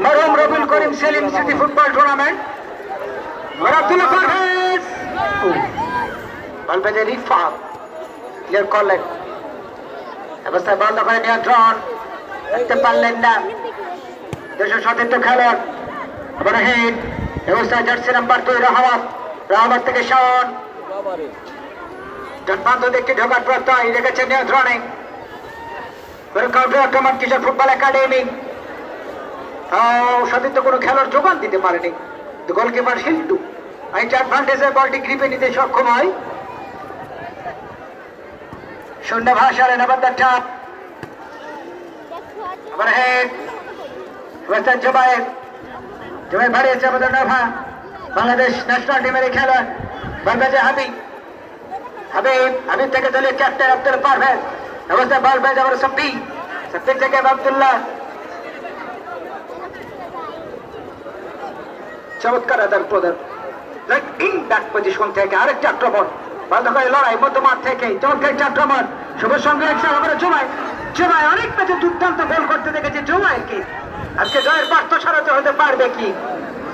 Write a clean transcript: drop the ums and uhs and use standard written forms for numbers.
মরহুম Rabiul Karim Selim city football tournament. Abdullah Parvez ball পেয়ে Rifat clear করলেন, অবস্থায় বল দখলে নিয়ন্ত্রণ করতে পারলেন না 217 খেলোয়াড়। অবরোহীন অবস্থায় জার্সি নাম্বার 2 রহমত, রহমত থেকে শাওন জনপান্ত দেখতে ঢোকার প্রত্যয় রেখেছে নিয়ন্ত্রণে। কাউন্টার আক্রমণ কিশোর ফুটবল একাডেমি সতীর্থ কোনো খেলার যোগান দিতে পারেনি। গোলকিপার হিল্টু অ্যাডভান্টেজে বলটি গ্রিপে নিতে সক্ষম হয়। শূন্য ভাষার নবাদ্দার চাপ আবার হেড অবস্থান জুবাইর, জুবাইর বাড়িয়েছে আমাদের নভা বাংলাদেশ ন্যাশনাল টিমের এই খেলা। বলবেজে হাবিব, হাবিব থেকে দলীয় ক্যাপ্টেন আব্দুল পারভেজ, অবস্থায় বল পেয়ে যাবার সাব্বির, সাব্বির থেকে আব্দুল্লাহ, চমৎকার আদান প্রদান ইন ব্যাক পজিশন থেকে আরেকটি আক্রমণ, বল দখলে লড়াই মধ্যমাঠ থেকে চমৎকার একটি আক্রমণ। শুভ সংগ্রহ আবার জুবাই অনেক ম্যাচে দুর্দান্ত গোল করতে দেখেছে জুবাইরকে, আজকে জয়ের বার্তা সারাতে হতে পারবে কি?